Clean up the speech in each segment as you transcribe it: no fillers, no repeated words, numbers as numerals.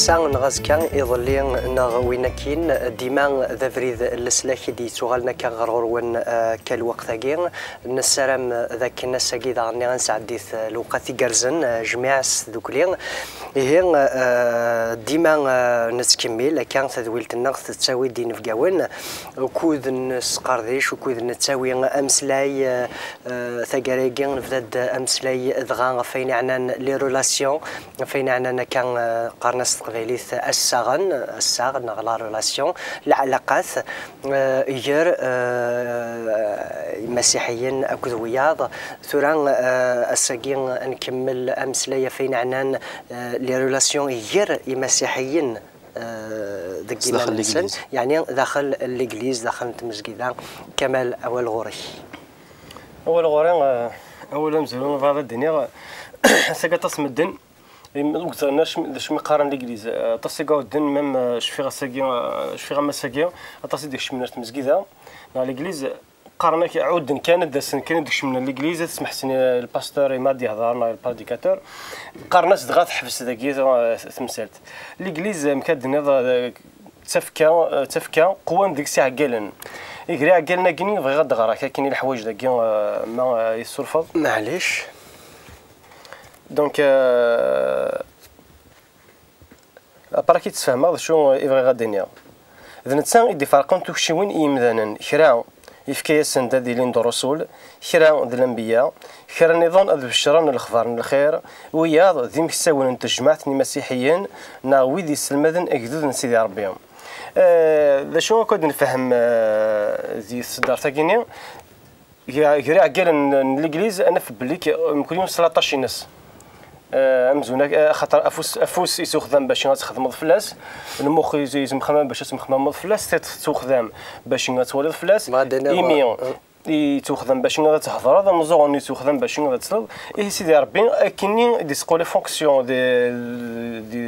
السان غاز كان يظلي وين كاين ديما ذا فريد السلاك دي تغالنا كان غرون كالوقت كاين نسرم ذاك الناس كي دارني غنسعديت الوقت كرزن جميع دوكلين هي ديما نتكمل كان تذويلت النقد تساوي دين في قاون وكود نسقرديش وكود نتساوي امسلاي ثقاريكين نفدد امسلاي دغا فين عنان لي ريلاسيون فين عنان كان قرنس تقبيليت الساغن لا ريلاسيون العلاقات غير مسيحيين اكد وياض ثوران الساقين نكمل امسلاي فين عنان لي ريلاسيون غير مسيحيين داخل يعني داخل الإنجليز داخل المسجد كمال أول غوري أول مزلون بعض الدنيا ساقا تصمدن وقتناش باش مقارن الإنجليز تصيقاو الدن ميم شفيغا مساقيا تصيدك من المسجد الإنجليز قارنا عود كانت داكشي من الانجليز تسمح سني الباستور يمادي هضرنا البريديكاتور قارنا صدغات حبس داكي تمثالت الانجليز مكادنا تفكا قوان ديك الساعه قالن يقرا قالنا كيني بغي غاد غرا كاين الحوايج داكي ما يسرفض معليش دونك اباركي تفهم شو يبغي غادينيا اذا نتسان يدي فرقون توكشي وين يمدانا كرا يفكي سند هذه لين الرسول خيرا ذي الانبياء خيرا نظام ذي الشران الاخبار من الخير وياض ذي مكساون انت جماعه مسيحيين ناوي ذي السلمذن اكدود نسيدي ربيهم ذا شنو كنت نفهم ذي الصدار تاكيني كرا قال الانجليز انا في بليك يمكن يوم 17 ناس امزونا خاطر افوس يسوخدم باش تخدم فلاس المخ يزم خمام باش تخدم فلاس تخدم باش تولد فلاس ايميون يتخدم باش تهضر هذا مزون يتخدم باش تسلط اي سيدي ربي كاينين دي سكول فونكسيون دي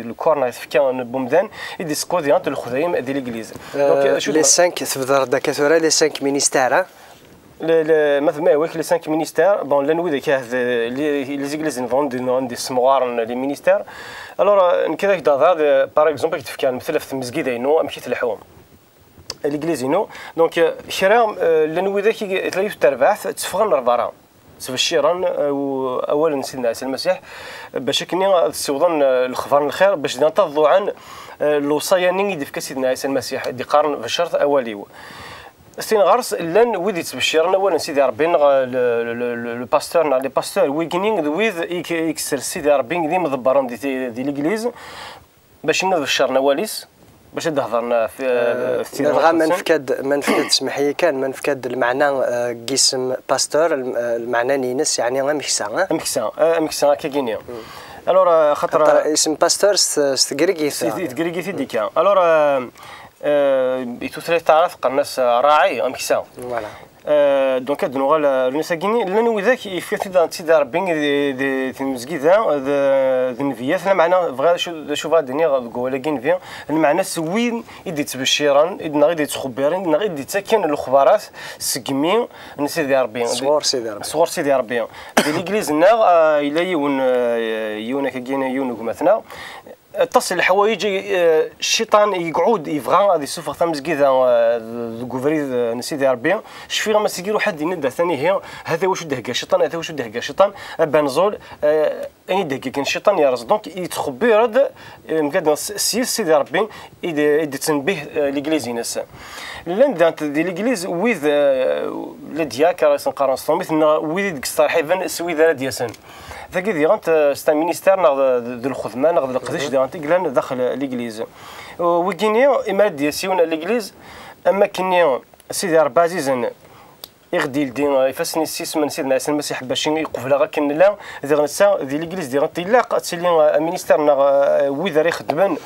الكورنا فكان بومدان دي سكول ديال الخدايم ديال الانجليز دونك لي 5 تفضل دكاتره لي 5 مينيستير مثلا واك لي 5 مينيستير بون لا نوي داك لي زيغليز نفون دي سموار لي مينيستير الوغ نكذاك دافا باغ اكزومبل كيف مثلا في المسجد ينو امشي تلحوم الانجليزينو دونك خيرا لا نوي داك تلاقي ترباح تفغن ربارا تبشيرا اولا سيدنا عيسى المسيح باش كني تسوضن الخبر الخير باش ننتظروا عن الوصايا ديال سيدنا عيسى المسيح دي قارن في الشرط اولي سين غارس لان ويدي تبشيرنا ولا سيدي ربي لو باستور لي باستور ويكينينغ ويز اكسر سيدي ربي دي مضبران دي الانجليز باش نبشرنا واليس باش تهضرنا في بغا ما نفكد سمح لي كان ما نفكد المعنى قسم باستور المعنى نينس يعني مكسا كاكينيا الوغ خاطر اسم باستور ستغريغي في ديكا الوغ يتوثري تعرف قرناس راعي امكسا فوالا دونك هاد نوغال النساكيني لانه ذاك يفيد سيدي ربي دي المسجد ذا نفيات المعنى بغا شوف الدنيا غولا كاين فيها المعنى سوين يدي تبشيرا يدنا غير تخبرين يدنا غير تسكن الاخبارات سكمي سيدي ربي صغور سيدي ربي دي الانجليز نا الا يون كاين يونك مثلا تصل الحوايج الشيطان يقعد يبغى هذه السوفه ثم مسكيده الكوفريد نسيدي ربي شفي ما سيديروا حد يندى ثاني هي هذا واش دهكا الشيطان هذا واش دهكا الشيطان بنزول اي دهكا كان الشيطان يرز دونك يتخبي رد مكاد سيدي ربي يدي تنبيه الانجليزي ناس لان دانت دي الانجليز ويز لدياك راه نقارن مثل ويز ديك الصراحه سويدا دياسن ذاك ديغانت ستا مينيستير ناخذ الخدمه ناخذ القداش ديغانت كلان داخل الانجليز وكيني اما ديسيون الانجليز اما كيني سيدي ربي عزيزا يغدي الدين يفسني السيس من سيدنا عيسى المسيح باش يقفل غاكن لا ديغنسا دي الانجليز ديغانت لا قاتلين مينيستير ويذا يخدمن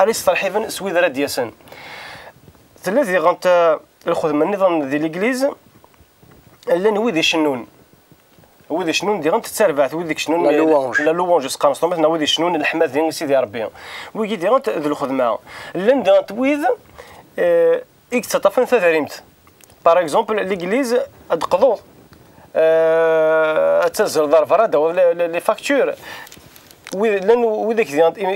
اليس صراحه سويذا دياسن ثلاث ديغانت الخدمه النظام ديال الانجليز لا نويدي شنون وذي شنون ديغن تتسربعت وذيك شنون لا لوونج سقانستو مثلا وذي شنون الحمد ديال سيدي ربي ويجي ديغن ذو الخدمه لان ديغن ويذ اكس طفن ثاريمت باغ اكزومبل الانجليز ادقضو تنزل ضرب راه لي فاكتور لان وذاك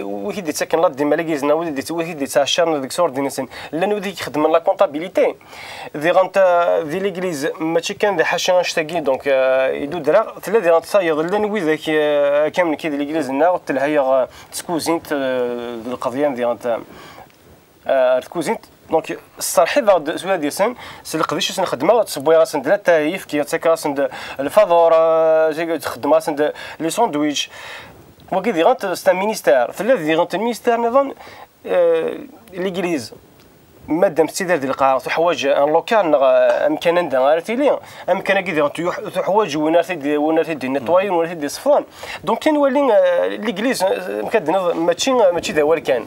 وكي تسكن لا ديما لاكيزنا وكي تاشرنا ديك سور دينسن لان وذاك يخدم لا كونطابيليتي دي غانت دي ليغليز ماشي كان ذي حاشا نشتاقي دونك يدو درا تلا دي غانت صايغ لان وذاك كامل كي دي ليغليز نا تلها تسكوزينت القضيه دي غانت تكوزينت دونك الصراحه بعد سولا ديال سن سلقديش نخدمها تصبوي راسن ثلاث تايف كي تاك راسن الفاضور تخدم راسن لي ساندويتش وكي دي غانت ستا مينيستير ثلاث دي غانت المينيستير نظام ليغليز مادام تسيدر ديال القاعه تحواج ان لوكال امكان عندها غير امكان كي تحواج وين تدي نيطواي وين تدي صفان دونك كان ولي ليغليز مكدنا ماشي ذا هو كان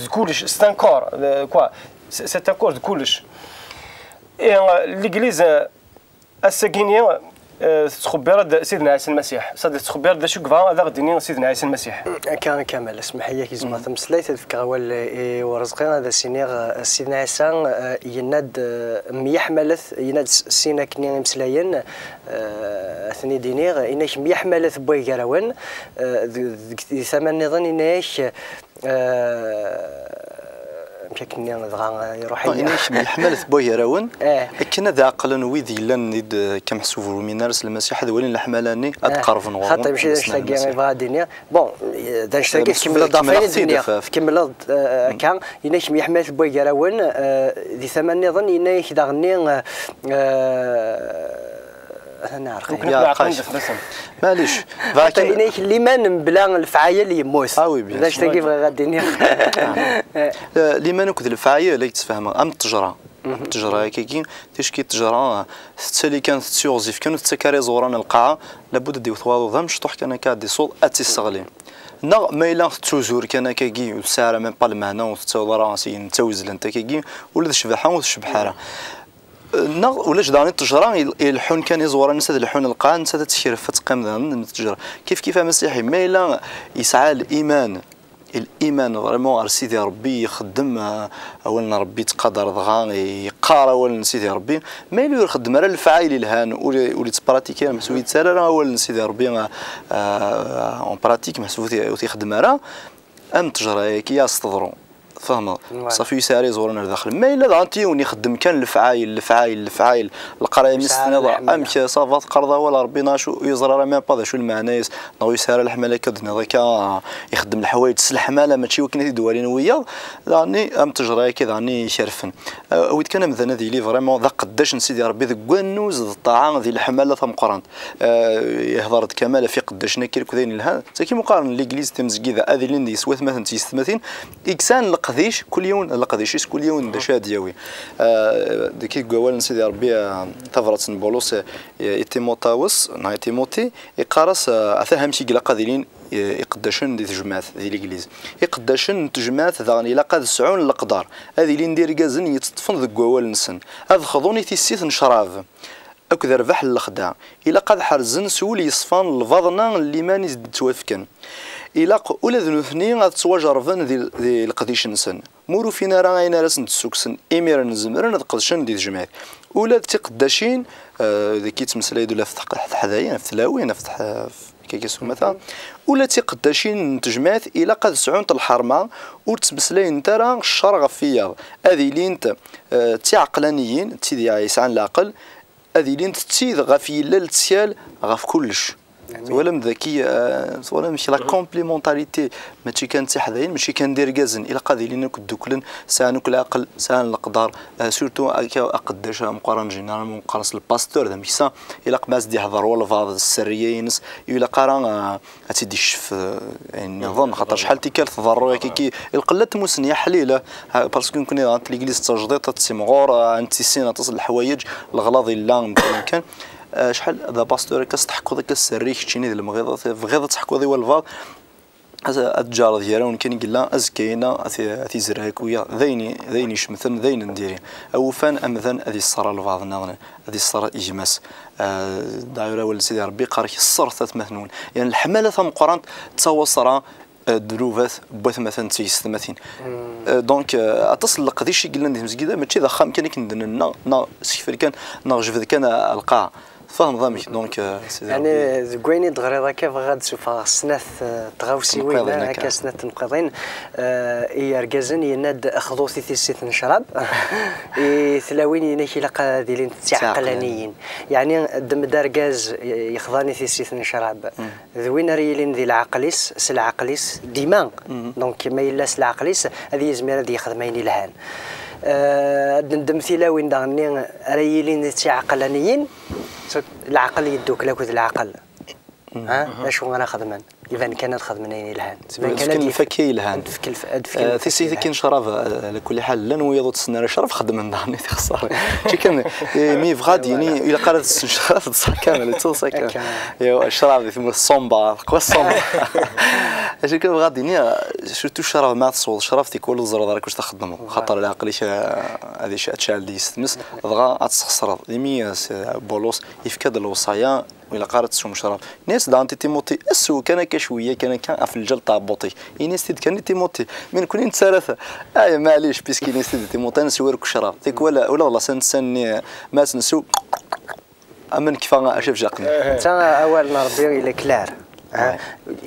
كلش سي ان كور كوا سي ان كور كلش ليغليز الساكينيه تخبر سيدنا عيسى المسيح صدق تخبر دا شو كفا هذا غدني سيدنا عيسى المسيح كان كامل اسمح لي كي زعما تمسليت الفكره ورزقي هذا سينيغ سيدنا عيسى يناد ميحملث يناد سينا كني مسلاين اثني دينيغ انك ميحملث بوي كراون ثمن نظن انك كني نضغى يروح يناش بالحملة بويا راون كنا ذا عقلا ويدي لان كم حسوف المينارس المسيح هذا ولين الحملاني اتقرب نغور حتى مشي نشتاقي غير الدنيا بون دا نشتاقي كمل الضفاين الدنيا كمل كان يناش يحمل بويا راون ذي ثمن نظن يناش داغني انا عارف معليش حتى إنيك اللي من بلا الفعاية يموت باش تجيب غادي اللي ما نكذب الفعاية لا يتفهم التجرة التجرة كي تشكي التجرة اللي كانت تيوزيف كانوا تسكري زوران القاعة لابد ديو ثواضو ذا مشطوح كان كادي صول اتي الصغلي ما إلا تزور كان كي وسعر من بالمانا وتتوضر راسي نتوزل انت كي ولا الشبحة والشبحارة ولاش داني التجرة الحون كان يزور نسات الحون القاع نسات تشير فتقام ذا التجرة كيف مسيحي ما إلا يسعى الإيمان فريمون على سيدي ربي يخدم أولنا ربي تقدر ضغان يقارا أولنا سيدي ربي ما إلا يخدم على الفعايل الهان ولي تبراتيكي محسوب يتسالى أولنا سيدي ربي اون براتيك محسوب يخدم على التجرة كي يستضرون فهمت صافي يساري زورنا لداخل ما الا دانتي ونخدم كان الفعايل القرايه مستنضع امشي صافات قرضه ولا ربي ناشو يزرى ما با شو المعنى نو يساري الحماله كدنا ذاك يخدم الحوايج الحماله ماشي وكنا دوالين ويا داني ام تجرى كذا راني شرفن ويت كان مثلا ذي لي فريمون ذا قداش نسيدي ربي ذا كوانوز الطعام ذي الحماله ثم قرانت يهضرت كمال في قداش نكير كذين لها كي مقارن ليغليز تمزكي ذا هذه اللي سوات مثلا تيستمثين اكسان قديش كل يوم لقديش كل يوم دشا دياوي ديك قوال سيدي ربي تفرت بولوس تيموتاوس ناي تيموتي يقارس اثهم شي قديلين يقداشن دي تجمعات دي الانجليز يقداشن تجمعات ذاني لا قاد سعون القدار هذه اللي ندير كازن يتطفن ذك قوال نسن هذا خذوني تيسيت نشراف اكذا ربح الخداع الا قاد حرزن سول يصفان الفضنا اللي ماني توافكن إلا ولا ذنوثني غتواجرفن ذي القديش نسن مورو فينا راه غاينا راسن تسوكسن إمير نزمر نتقدشن دي الجماعات ولا تقداشين ذي كي تمسلاي دولا فتح حدايا في تلاوين فتح كيكسو مثلا ولا تقداشين نتجمعات إلا قد سعون الحرمة وتسبسلاي انت راه الشرغ فيا هذه اللي انت تعقلانيين تيدي يسعن العقل هذه اللي انت تسيد غافي لا التسيال غاف كلش ولا مذكي ولا ماشي لا كومبليمونتاليتي ماشي كان تحذين ماشي كان دير كازن الى قادي لينا كدوكلن سانوك العقل سان القدر سورتو اقداش مقارن جينيرال مقارس الباستور ذا ماشي سا الى قماس دي يحضر ولا فاض السريه ينس الى قرا تيدي الشف يعني نظن خاطر شحال تيكال تضرر كي القلات مسنيه حليله باسكو كنا ليغليز تجديد تسمغور انت سينا تصل الحوايج الغلاظ لا كان شحال ذا باستور كتحكوا ذاك السري كتشيني ديال المغيضه بغيضه تحكوا ذي والفاض هذا التجاره ديالهم كان يقول لها ازكينا اثي زراكويا ذيني شمثن ذين نديري او فان امذن هذه الصرا لبعضنا هذه الصرا اجماس دايره ولا سيدي ربي قارك الصرثات مثنون يعني الحماله ثم قران تصوصرا دروفات بوث مثلا تيستمثين دونك اتصل قديش قلنا ندير مسكيده ماشي ذا خام كان كندنا سيفر كان نرجف كان القاع فاهم ضامك دونك يعني زكويني دغريضه كيف غاد سوفا سنات تغاوسي وين هكا سنات تنقضين يرجزن يناد اخذو ثيثيت نشرب ثلاوين ينيك لقى ديالين تعقلانيين يعني دم دارجاز يخضاني ثيثيت نشرب ذوين ريلين ذي العقليس سلعقليس ديما دونك ما يلاس العقليس هذه زميره هذه يخدمين لهان ندم ثلاوين دغني ريلين تعقلانيين العقل يدوك لاكود العقل اشو انا خدمان اذا كانت خدمنين الهان كان الفكي الهان ثيسي كاين شراب على كل حال لن ويضو تسنى شرف خدم داني تخسر شي كان مي فغاد يعني الى قالت الشراب تصح كامل توصل كامل يا الشراب ثم الصومبا قوا الصومبا اش كان غادي يعني شفتو الشراب ما تصوت شرفتي كل زرا راك واش تخدموا خاطر العقل هذه شي تشال دي يستمس بغا تخسر ليمي بولوس يفكد الوصايا ولا قارت سوم شراب ناس دانتي تيموتي اسو كان كشويه كان في الجل تاع بوطي ينستيد كان تيموتي من كل ثلاثه معليش بيسكي نستيد تيموتي نسويرك الشراب ديك ولا والله سنسني ما تنسو امن كيف اشوف جاقني تا اول نربي الى كلار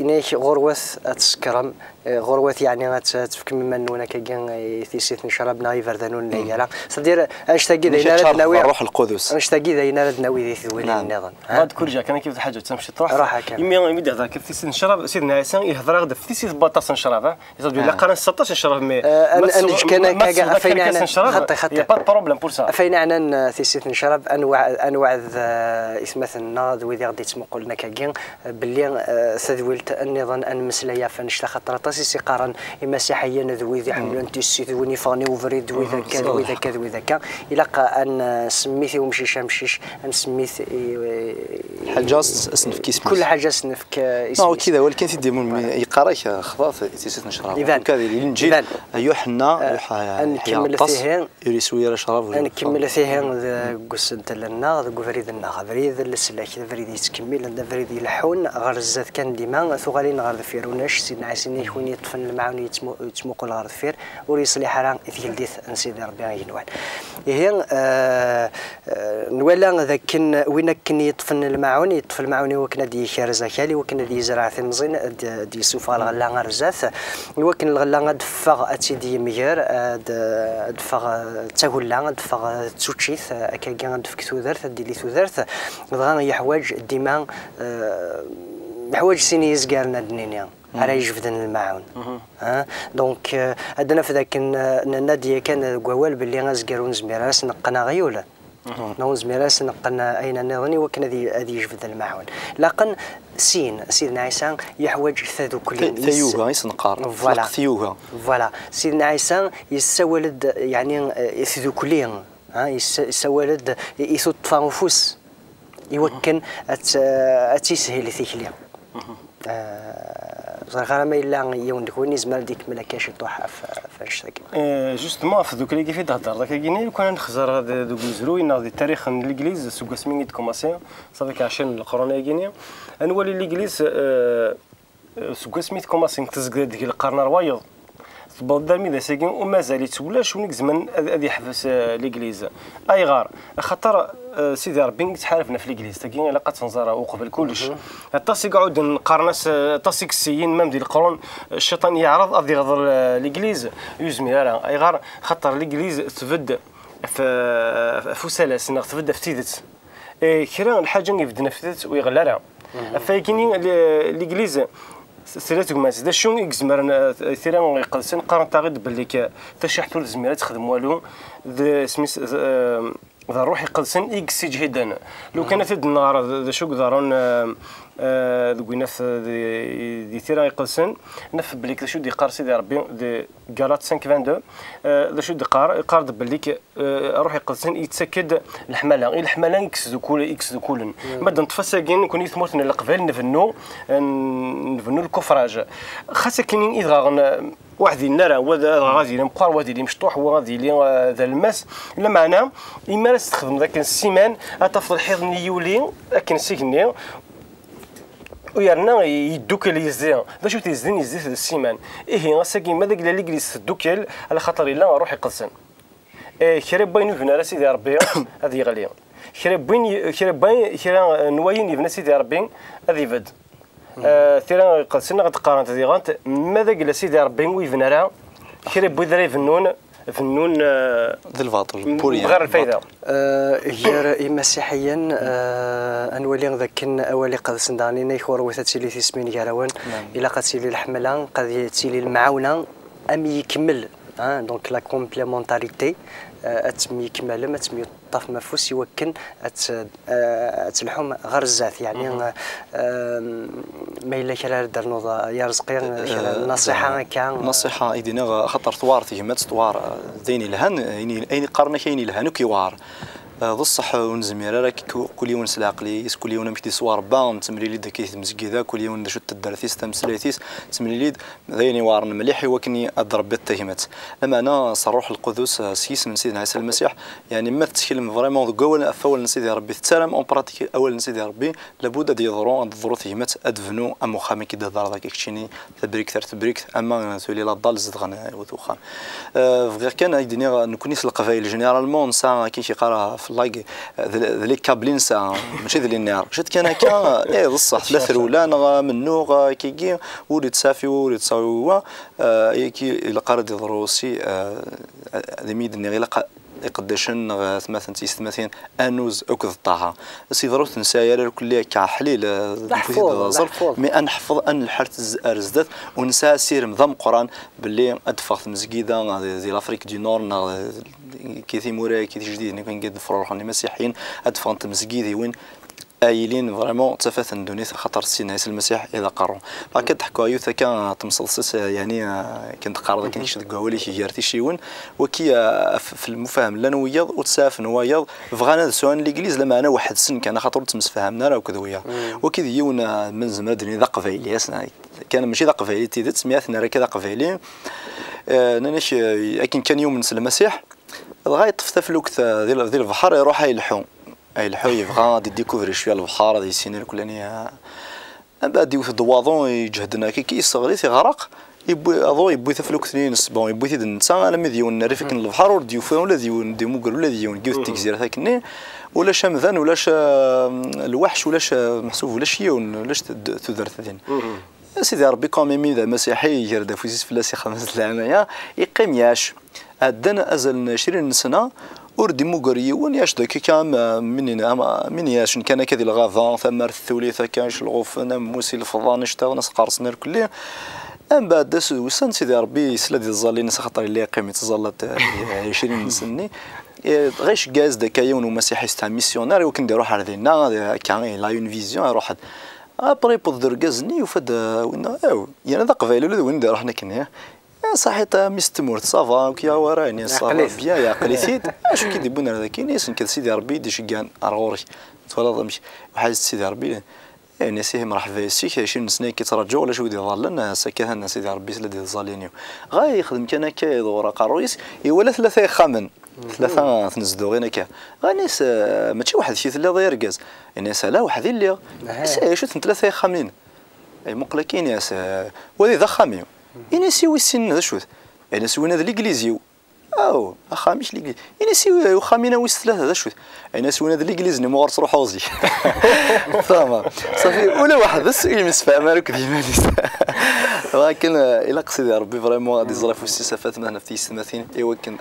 إنيك غروث أتسكرم غروث يعني تفك من هناك كان ثيسيت نشربنا يفردانون ليلا صدير أشتاقي ذا ينال ناوي روح القدس أشتاقي ذا ينال ناوي ذي ثوين النظام هاد كل جا كان كيف حاجة تمشي تروح يمي هذا كيف ثيسيت نشرب سيدنا عيسى يهضر غدا في ثيسيت باطاس نشرب يصدق لا قرن 16 نشرب مي أنا كان كاع فين أنا خطي با بروبليم بور سا فين أنا ثيسيت نشرب أنواع اسمثنا ذوي ذي غادي تسمو قلنا كاين باللي ثذويلت النظام أن مسلايا فنشتا خطرة تاسيسي قارن مسيحيا ذوي ذي حملون تيسي ذوي فاني وفريد ذوي ذاك ذوي ذاك ذوي ذاك إلا أن سميثي ومشيش مشيش أن سميث حاجة اسنف كيس كل حاجة اسنف ما كذا ولكن تدي من يقراك خلاص تيسيت نشرب إذا كذا الإنجيل يوحنا نكمل فيه يريسوي شراب نكمل فيه قصة لنا ذو فريد النغ فريد السلاك فريد يتكمل فريد يلحون غرزات كان ديما ثغالين غير ذفيروناش سيدنا عيسى يكون يطفن المعاون يتموقل غير ذفير وريصلح راه يثيلديث نسيدي ربي ينوال هي نولا ذاك وين كان يطفن المعاون يطفن المعاون وكنا دي خارزه خالي وكنا دي زرع ثمزين دي سوفا الغلا غرزات وكن الغلا دفغ اتيدي مير دفغ تاغولا دفغ تسوتشيث كاكا دفك ثوذرث دي لي ثوذرث بغا يحواج ديما حوايج سيني يزقارنا الدنيا على يجبدن المعاون دونك عندنا في ذاك النادي كان قوال باللي غازقارون زميراس نقنا غيوله نون زميراس نقنا اين نظني وكان هذه يجبد المعاون لكن سيدنا عيسى يحوج ثذو كلين ثيوغا يسنقار ثيوغا فوالا سيدنا عيسى يسولد يعني ثذو كلين يسولد يثوت فانفوس يوكن اتيسهل ثيكليا صراحه ما الا يوم كوني زمان ديك ملكاش طوح فاشتاك جوستمون في دوك اللي كيف تهضر داك كاين كان نخزر دوك الزروين ديال التاريخ الانجليز سوق سميت كوماسيون صافي 20 القرون كاينين نولي الانجليز سوق سميت كوماسيون تزقد ديك القرن الروايض تبدا ميدا ساكن ومازال يتولى شونيك زمان غادي يحبس الانجليز اي غار خاطر سيدي ربي تحالفنا في الانجليز تاكين الا قد تنزر وقبل كلش حتى يقعد نقارناس تاسيك السيين مام ديال القرون الشيطان يعرض غادي يغدر الانجليز يزمي راه اي غار خاطر الانجليز تبدا في فسالاس تبدا في تيدت كرا الحاجه يبدنا في تيدت ويغلى راه فايكيني الانجليز سيرتك ما زاد شو يكزمر ثيران يقلسن قارن تاغيد باللي تشحتو الزميرات تخدم والو سميس ذا روح يقلسن اكس جهدا لو كانت النهار ذا شو دارون ذويناث دي ثيران يقلسن نف بليك شو دي قار سيدي ربي دي غالات 522 ذا شو دي قار باللي روح يقلسن يتسكد الحماله الحماله اكس ذو كل مادا نتفساكين كون يثمرتنا القبال نفنو الكفراج خاصه كاينين اذا واحد النار وهذا غادي مقار وهذا اللي مشطوح وغادي اللي ذا الماس لا معناه اما تستخدم ذاك السيمان تفضل حيض يولي لكن سيكني ويرنا يدوك اللي يزدين ذا شو تيزدين يزدين السيمان ايه غاساكي ماذا قال لك جلس الدوكل على خاطر الا روح يقلسن كريب باينو فينا راسي ديال ربي هذه غاليه كرا نواين يبنى سيدي ربي هذه فد ثيرا قد سنة قد قارنت ذي غانت ماذا قال سيدي ربي ويفنى راه كرا بوذري فنون ذي الباطل غير الفايدة هي مسيحيا انولي ذاك اولي قد سنداني نيخور وثاتيلي في سمين كاروان الى قد تيلي الحمله قد تيلي المعاونه ام يكمل دونك لا كومبليمونتاريتي اتمي كمال اتمي طاف مفوس يوكن تلحم غير الزات يعني ما الا كرا درنوض يا رزقي نصيحه كان نصيحه ايدينا خطر ثوار تيهمات ثوار ديني لهن اين قرن كاين لهن كيوار ذو الصح ونزمير راك كل يوم سلاقلي كل يوم مشتي صوار بان تمريلي داك مسكيدا كل يوم شت الدرثيس تمسليتيس تمريلي ذيني وارن مليح وكني اضرب التهمات اما انا صروح القدس سيس من سيدنا عيسى المسيح يعني ما تتكلم فريمون اول فاول سيدي ربي تسالم اون براتيك اول سيدي ربي لابد دي يضرون الظروف تهمات ادفنو ام خامي كي دار داك كشيني تبريك تبريك اما تولي لا ضال زدغن وتوخام غير كان يديني نكونيس القبائل جينيرالمون سا كي قرا في لايك ذلك كابلين سا ماشي ذلك النار شفت كان هكا ايه بصح ثلاث رولا منو كي ولد صافي ولد صاوي كي القرد الروسي دميد النغيله قداشن مثلا تيستمثين انوز اكذ الطاعه سي ضرورت نسايا كلها كحليل مي نحفظ ان الحرت ارزدت ونسى سير نظام قران باللي ادفغت مسكيده زي لافريك دي نور كي موراي كي جديد كان قد فروح المسيحيين ادفغت مسكيدي وين ايلين فريمون تفاثن دونيس خاطر سيدنا عيسى المسيح اذا قروا هكا تحكوا ايوثا كان تمصلصص يعني كنت قارض كان يشد قوالي كي جارتي شيون وكي في المفاهم لنا وياض وتسافن وياض فغانا سواء الانجليز لما انا واحد سن كان خاطر تمسفهمنا راه وكذا ويا وكذا يونا من زمان درني ذا قبايلي كان ماشي ذا قبايلي تيدت سمياتنا راه كذا قبايلي ناناش لكن كان يوم نسل المسيح غايه طفت في الوقت ديال البحر يروح يلحون اي الحوي يبغى ديكوفري شويه البحر هذه السنين الكلانيه بعد يوث الدواضون يجهدنا كي يصغري غرق يبوي اضو يبوي ثفلوك اثنين بون يبوي ثيد النساء انا مديون ريفك البحر ولا فون ولا ديون دي موكر ولا ديون كيف التكزير هكني ولا شمذان ولا الوحش ولا محسوب ولا شيون ولا تدرت ذين سيدي ربي كوميمي ذا مسيحي يرد فوزيس فلاسي 5 العاميه يقيم ياش ادنا ازل 20 سنه وردي مقريون ياش داك كام من ياش كان كذي الغاضان ثمر الثوليثه كانش الغوفنا موسي الفضان اشتغل ناس قارصنا الكليه ام بعد داس وسن سيدي ربي سلادي الظالين خاطر اللي قيمه تظلت 20 سنه غيش جاز داك يوم مسيحي تاع ميسيونير وكن يروح على ذينا كان لا اون فيزيون يروح ابري بودر غازني وفد وين يعني ذا قبيله ولا وين رحنا كنا صحيت مستمر صافا كيا وراني صافا بيا يا قليثيد شو كي ديبونا هذا كاين يسن كذا سيدي ربي دي شكان ارغوري تولى مش وحاجه سيدي ربي يعني سيه مرحبا سيك 20 سنه كيترجعوا ولا شو يدير لنا سكهنا سيدي ربي سلادي الظالينيو غاي يخدم كان هكا يدور قرويس ولا ثلاثه خامن ثلاثه تنزدو غير هكا غانيس ماشي واحد شي ثلاثه يركز يعني لا واحد اللي شو ثلاثه خامين اي مقلكين ياس ولي ذا خاميو ينسيو السن هذا شوت يعني سوينا ذا الانجليزي او خامش الانجليزي ينسيو خامينا ويس ثلاثه هذا شوت يعني سوينا ذا الانجليزي ني مغرس روح اوزي فاهمه صافي ولا واحد بس يمسفع مالك ديما ولكن الى قصدي ربي فريمون غادي يزرف السفات معنا في السماثين ايوا كان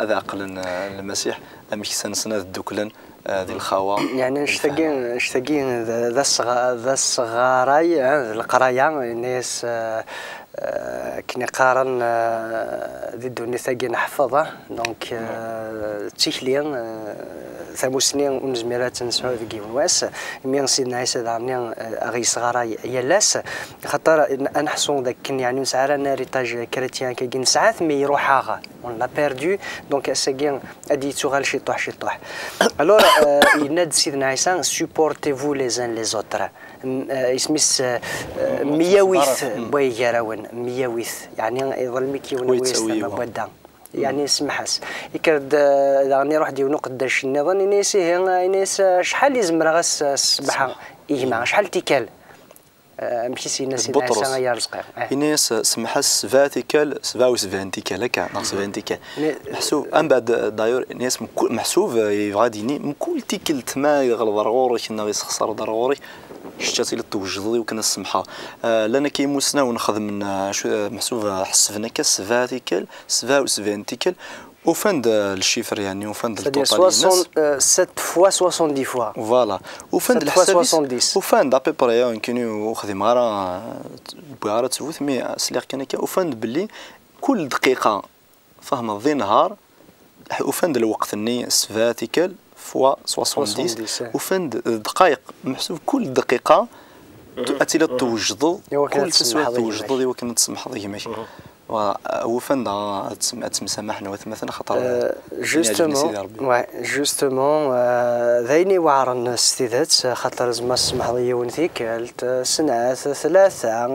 هذا عقل المسيح امشي سنه الدكلن هذه الخوا يعني اشتاقين ذا الصغاراي القرايه الناس كنا قارن ضد النساء نحفظه دونك تيخليا ثموسنين ونزميرات نسمعوا ذيك واس مين سيدنا عيسى دارني اغي صغاراي يلاس خاطر نحسون ذاك يعني نسعر ناريتاج كريتيان كي نسعات مي يروحها اون لا بيردو دونك اساكين ادي تغال شي طوح الوغ يناد سيدنا عيسى سوبورتيفو لي زان لي زوتر اسميس مياويث بوي جراون مياويث يعني يظل ميكيون ويس بودا يعني سمحس يكرد داني روح ديونو قداش النظام ينسي شحال يزمر غاس السبحه يجمع شحال تيكال ماشي سيدنا عيسى يا رزقي الناس سمح سفاتيكال 77 تيكال هكا ناقص 70 تيكال محسوب من بعد دايور الناس محسوب غاديني من كل تيكل تما يغلب ضروري كنا يسخسر ضروري شتاتي للتوجدي وكنا السمحه لنا كيموسنا ونخدم من محسوب حسبنا كسفاتيكال 77 تيكل وفند الشيفر يعني وفند التوتال 7 فوا 70 فوا فوالا وفند الحسابيس وفند ابي بري يمكن وخدم غير بغاره تفوت مي سلاح كان وفند باللي كل دقيقه فهم ذي نهار وفند الوقت الني سفاتيكال فوا 70 وفند دقائق محسوب كل دقيقه تاتي للتوجد كل تسوى توجد وكانت تسمح ضيمه وفند تسمحنا مثلا خاطر جوستومون ذيني وعرن استيدات خاطر زعما سمح لي ونثيك سنعات ثلاثه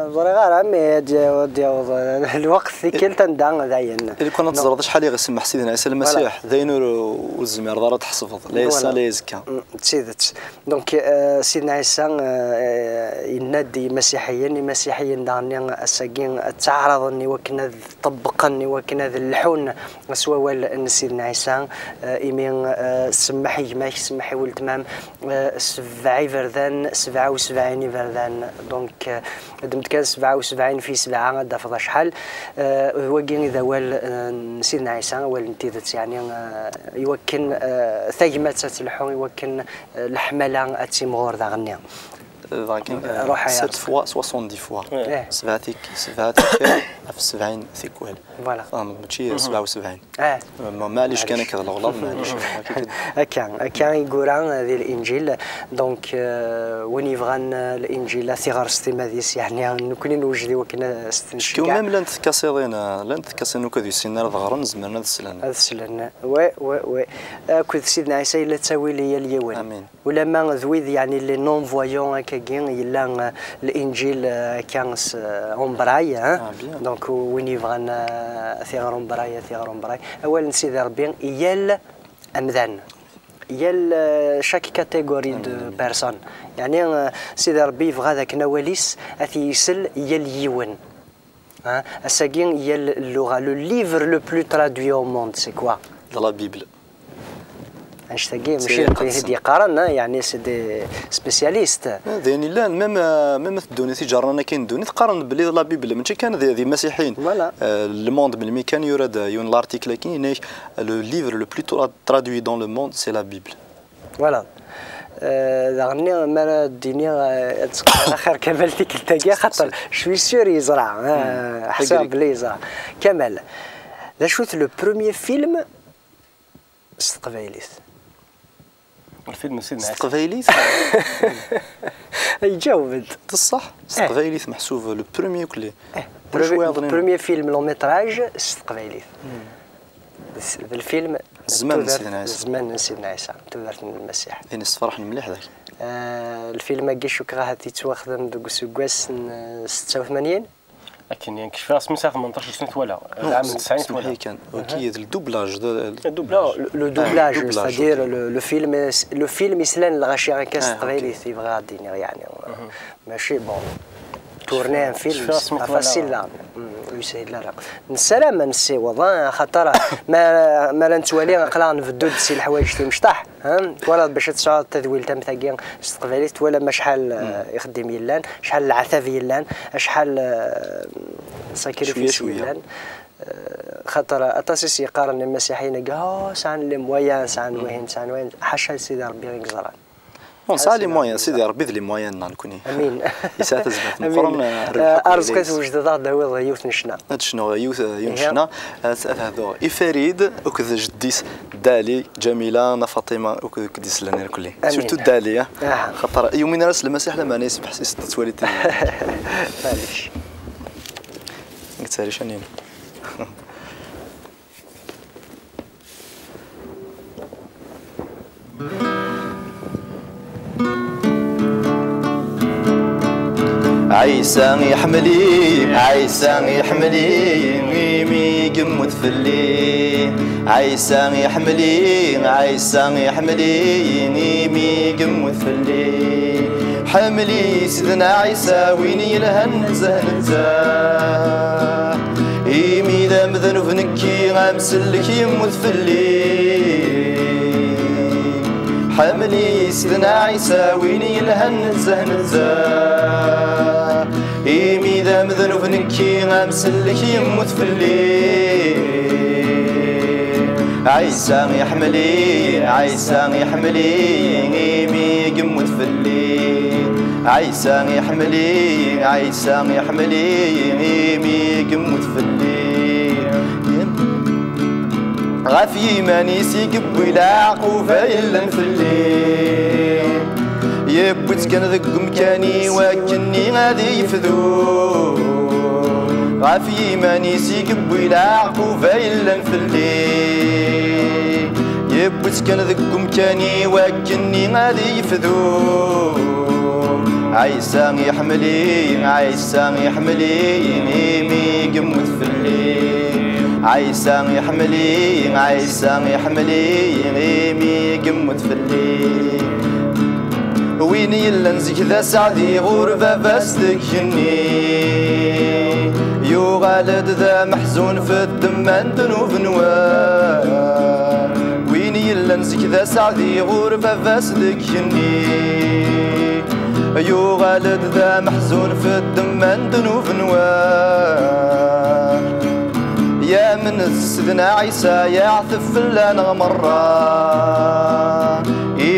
ضري غير عمي الوقت ثيكل تندع ذاين اللي كنا تزرد شحال يغسمح سيدنا عيسى المسيح ذينو والزمير دار تحصفض ليس لا يزكى تسيدت دونك سيدنا عيسى ينادي مسيحيا دارني اساكين تعرضني وكنا طبقني وكنا اللحون سوا سيدنا عيسى إيمين سمحي ماش سمحي ولتمام 77 فردان دونك دمت كان 77 في 7 دافض شحال هو كين إذا وال سيدنا عيسى والنتيذت يعني يوكن ثيمات اللحون يوكن الحملة التيمغور ذا غنيا روح 7 فوا 70 فوا سبعتك في 70 ثيكوال فوالا ماشي 77 معليش كان كذا الغلط معليش كان يقولان هذه الانجيل دونك وين يبغان الانجيل ثغر ستيماديس يعني نكون نوجدي وكنا شكون ميم لان تكاسيضين لان تكاسينو كذا يسينا ظهرن زمرنا السلان وي كنت سيدنا عيسى الا تساوي لي اليوم امين ولما ذويذ يعني لي نون فويون كاين يلا الانجيل كان اون براي دونك وين يبغان ثغر براي اولا سيدي ربي يال امذان يال شاك كاتيجوري دو بيرسون يعني سيدي ربي يبغى ذاك نواليس اثي يسل يال يون اساكين يال اللغه لو ليفر لو بلو ترادوي او موند سي كوا دو لا بيبل اشتاقي ماشي هدي قارنا يعني سي دي سبيسياليست يعني لا ميم الدوني تجارنا كاين دوني تقارن بلي لا بيبل ماشي كان ذي مسيحيين لو موند بالمي كان يراد يون لارتيكل كاين لو ليفر لو بلو ترادوي دون لو موند سي لا بيبل فوالا دغني ما الدنيا اخر كمال ديك التاكي خاطر شوي سور يزرع حساب بلي يزرع كمال لا شوت لو بروميير فيلم استقبايليت الفيلم سيدنا عيسى استقبايليت يجاوب بصح استقبايليت محسوب لو بروميير كلي بروميير فيلم لون ميتراج استقبايليت الفيلم زمان سيدنا عيسى سيدنا عيسى تودرت المسيح ذين الصفرح مليح ذاك الفيلم كيش وكراه تيتواخدم دوك سكواس 86 لكن يعني كيف راس من ساعه 18 سنه ولا عام 90 ولا كان كي الدوبلاج لو دوبلاج c'est-à-dire لو فيلم يسلان الغاشي كاس قبيلي تيبغى غاديني يعني ماشي بون تورني ان فيلم فاسيل لا يسهل لا نسلام نسي وضع خاطر ما نتوالي نقلا نفدو سي الحوايج تيمشطح ولا باش تشعر التذويل تام ثاقين استقباليت ولا ما شحال يخدم يلان شحال العثاف يلان شحال ساكريفيس يلان خاطر اتاسيس يقارن المسيحيين كاع سان لي مويان سان وين حاشا سيدي ربي يقزران سالي مويان سيدي ربي ذي مويان نكوني امين يسات زبط مقرن ارزقت وجد ضاد هو يوث نشنا هاد شنو يوث يمشنا هذا افريد وكذا جديس دالي جميله فاطمه وكديس لنا الكل سورتو دالي خاطر يومين راس المسيح لما ناس بحسيس تتولد معليش قلت لي شنين عيسى يحملي ميمي قمت فلي عيسى يحملي ميمي قمت فلي حملي سيدنا عيسى وين يلهن زهنته إيمي ذا مذنب نكي غامسلك يموت فلي حملي سيدنا عيسى وين يلهن زهنته إيمي ذا مذنب نكي غامسلك يموت فلي عيسى يحملي عيسى يحملي إيمي يموت فلي عيسى يحملي عيسى يحملي إيمي يموت فلي غافي ماني سيقب ويلاعقو فايلا فلي يبوت كان ذق مكاني وكني غادي يفذو غافي ماني سيقب ويلاعقو فايلا فلي يبوت كان ذق مكاني وكني غادي يفذو عيسى يحملي عيسى يحملي إيمي يموت فلي عيسى يحملي عيسى يحملي إيمي يموت فلي وين يلا نزيك ذا سعدي غربة فاستك جني يو غالد ذا محزون في الدم ذنوب نوار وين يلا نزيك ذا سعدي غربة فاستك جني يو غالد ذا محزون في الدم ذنوب نوار يا من سيدنا عيسى يعثف لنا مرة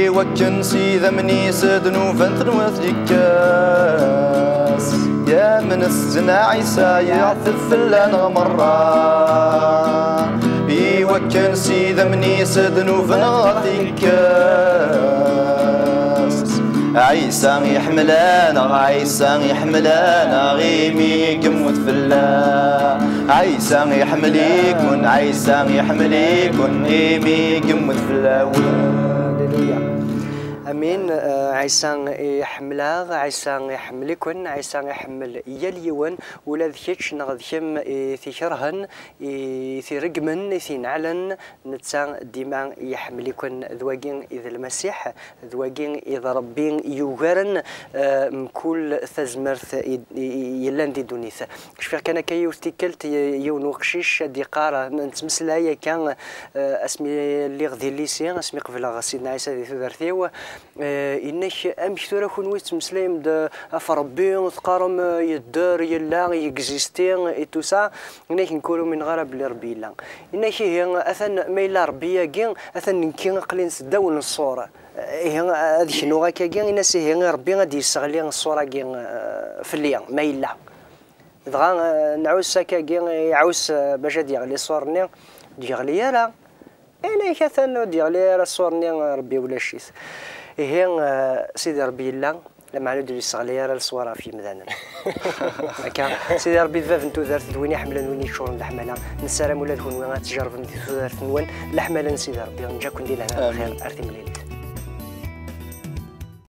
وكن سيذا مني سدنو فانتنوث لكاس يا من السنا عيسى يعثف لنا مرة وكن سيذا مني سدنو فانتنوث لكاس عيسى يحملانا عيسى يحملانا غيمي يموت في الله عيسى يحمليكن عيسى يحمليكن غيمي يموت في الله امين. عيسى يحملها عيسى يحملكن عيسى يحمل يليون ولا ذكيتش نغذكم ثيكرهن ثيرقمن ثينعلن نتسا ديما يحملكن ذواقين اذا المسيح ذواقين اذا ربين يوغرن كل ثزمرث يلان دي دونيث كشفير كان كي يوستيكلت يون وقشيش دي قارة نتمثل هي كان اسمي اللي غذي الليسي اسمي قبل سيدنا عيسى ذي ثبرثيو إنك أمش ثورة كونويت مسلم دا أفربين تقارم يدار يلا يكزيستين إتوسا إنك نقولوا من غرب لربي لا إنك هي أثن ميلا ربية جين أثن كين قلين سداون الصورة هي هذه شنو غاكا جين الناس هي ربي غادي يستغلين الصورة جين في الليل ميلا دغا نعوس ساكا جين يعوس باش ديغلي صورني ديغلي لا أنا كثر ديغلي الصورني ربي ولا شيء هي سيدي ربي الله لما ندير الصغليه الصوره في مذانا هكا سيدي ربي ذا فنتو دارت وين يحملن وين يشورن الحمله نسالم ولا تكون وين تجرب ندير دارت نون الحمله سيدي ربي نجاكم ديال هنا خير ارثي مليل